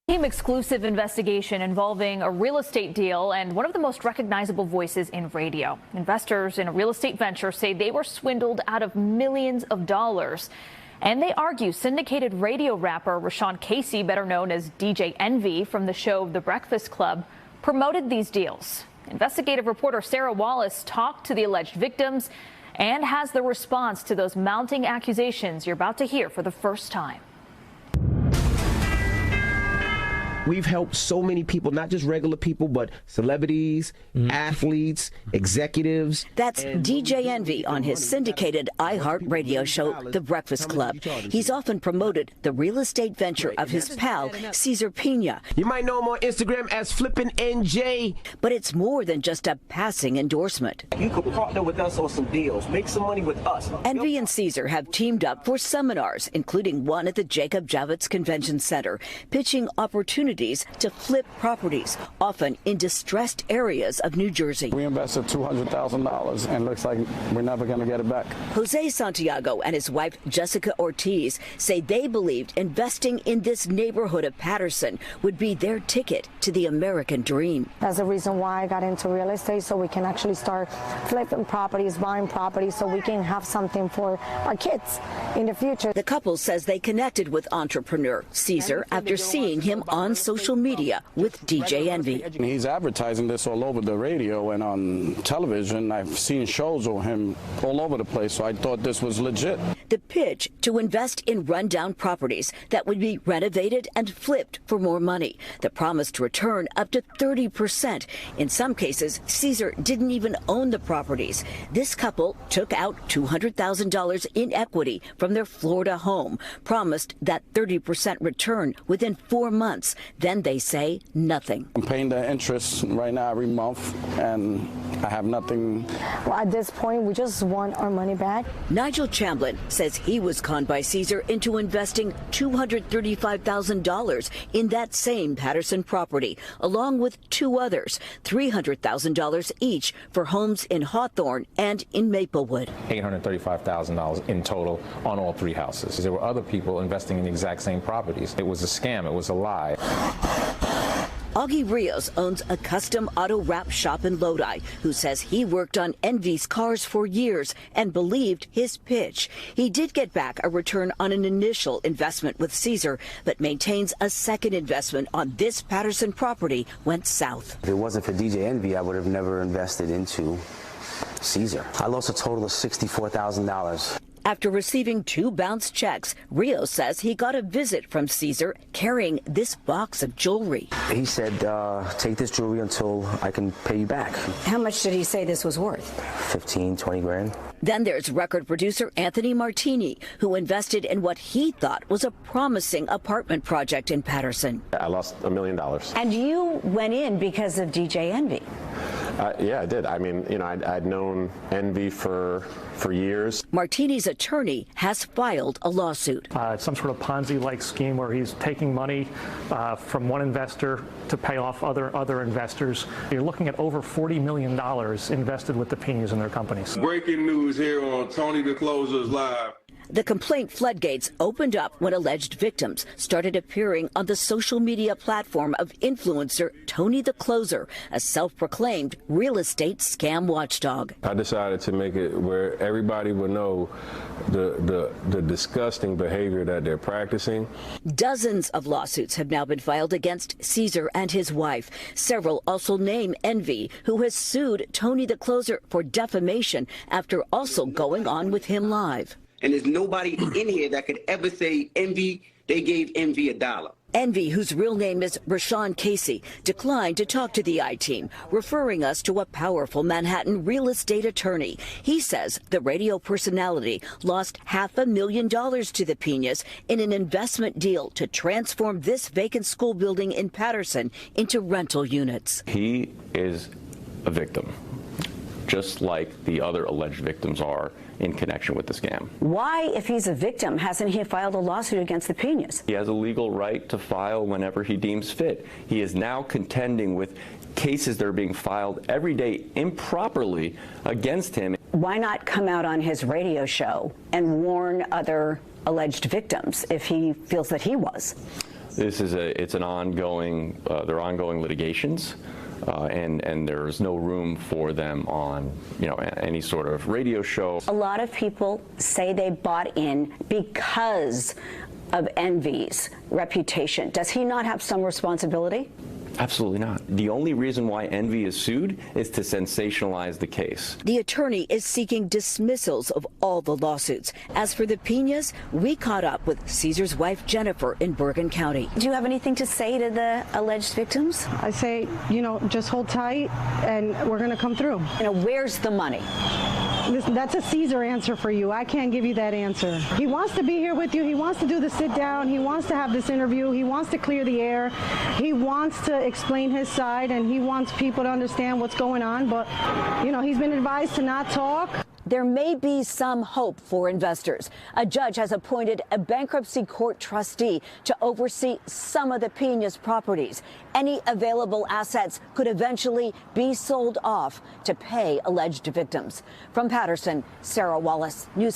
Team exclusive investigation involving a real estate deal and one of the most recognizable voices in radio. Investors in a real estate venture say they were swindled out of millions of dollars. And they argue syndicated radio rapper Rashawn Casey, better known as DJ Envy from the show The Breakfast Club, promoted these deals. Investigative reporter Sarah Wallace talked to the alleged victims and has the response to those mounting accusations you're about to hear for the first time. We've helped so many people, not just regular people, but celebrities, athletes, executives. That's DJ Envy on his syndicated iHeart radio show, The Breakfast Club. He's often promoted the real estate venture of his pal, Cesar Pina. You might know him on Instagram as Flippin' NJ. But it's more than just a passing endorsement. You could partner with us on some deals, make some money with us. Envy and Cesar have teamed up for seminars, including one at the Jacob Javits Convention Center, pitching opportunities to flip properties, often in distressed areas of New Jersey. We invested $200,000 and looks like we're never going to get it back. Jose Santiago and his wife Jessica Ortiz say they believed investing in this neighborhood of Patterson would be their ticket to the American dream. That's the reason why I got into real estate, so we can actually start flipping properties, buying properties, so we can have something for our kids in the future. The couple says they connected with entrepreneur Cesar after seeing him on social media with DJ Envy. He's advertising this all over the radio and on television. I've seen shows of him all over the place, so I thought this was legit. The pitch to invest in rundown properties that would be renovated and flipped for more money. The promise to return up to 30%. In some cases, Cesar didn't even own the properties. This couple took out $200,000 in equity from their Florida home, promised that 30% return within 4 months. Then they say nothing. I'm paying the interest right now every month, and I have nothing. Well, at this point, we just want our money back. Nigel Chamblin says he was conned by Cesar into investing $235,000 in that same Patterson property, along with two others, $300,000 each for homes in Hawthorne and in Maplewood. $835,000 in total on all three houses. There were other people investing in the exact same properties. It was a scam. It was a lie. Augie Rios owns a custom auto wrap shop in Lodi, who says he worked on Envy's cars for years and believed his pitch. He did get back a return on an initial investment with Cesar, but maintains a second investment on this Patterson property went south. If it wasn't for DJ Envy, I would have never invested into Cesar. I lost a total of $64,000. After receiving 2 bounced checks, Rios says he got a visit from Cesar carrying this box of jewelry. He said, take this jewelry until I can pay you back. How much did he say this was worth? 15, 20 grand. Then there's record producer Anthony Martini, who invested in what he thought was a promising apartment project in Patterson. I lost $1 million. And you went in because of DJ Envy. Yeah, I did. I mean, you know, I'd known Envy for years. Martini's attorney has filed a lawsuit. It's some sort of Ponzi-like scheme where he's taking money from one investor to pay off other investors. You're looking at over $40 million invested with the Pinas in their companies. Breaking news here on Tony the Closer's Live. The complaint floodgates opened up when alleged victims started appearing on the social media platform of influencer Tony the Closer, a self-proclaimed real estate scam watchdog. I decided to make it where everybody would know the disgusting behavior that they're practicing. Dozens of lawsuits have now been filed against Cesar and his wife. Several also name Envy, who has sued Tony the Closer for defamation after also going on with him live. And there's nobody in here that could ever say Envy, they gave Envy $1. Envy, whose real name is Rashawn Casey, declined to talk to the I-Team, referring us to a powerful Manhattan real estate attorney. He says the radio personality lost $500,000 to the Pinas in an investment deal to transform this vacant school building in Patterson into rental units. He is a victim, just like the other alleged victims are in connection with the scam. Why, if he's a victim, hasn't he filed a lawsuit against the Pinas? He has a legal right to file whenever he deems fit. He is now contending with cases that are being filed every day improperly against him. Why not come out on his radio show and warn other alleged victims if he feels that he was? This is it's an ongoing, they're ongoing litigations. And there's no room for them on, any sort of radio show. A lot of people say they bought in because of Envy's reputation. Does he not have some responsibility? Absolutely not. The only reason why Envy is sued is to sensationalize the case. The attorney is seeking dismissals of all the lawsuits. As for the Pinas, we caught up with Cesar's wife, Jennifer, in Bergen County. Do you have anything to say to the alleged victims? I say, just hold tight and we're going to come through. Where's the money? That's a Cesar answer for you. I can't give you that answer. He wants to be here with you. He wants to do the sit down. He wants to have this interview. He wants to clear the air. He wants to explain his side, and he wants people to understand what's going on. But, he's been advised to not talk. There may be some hope for investors. A judge has appointed a bankruptcy court trustee to oversee some of the Pina's properties. Any available assets could eventually be sold off to pay alleged victims. From Patterson, Sarah Wallace, News.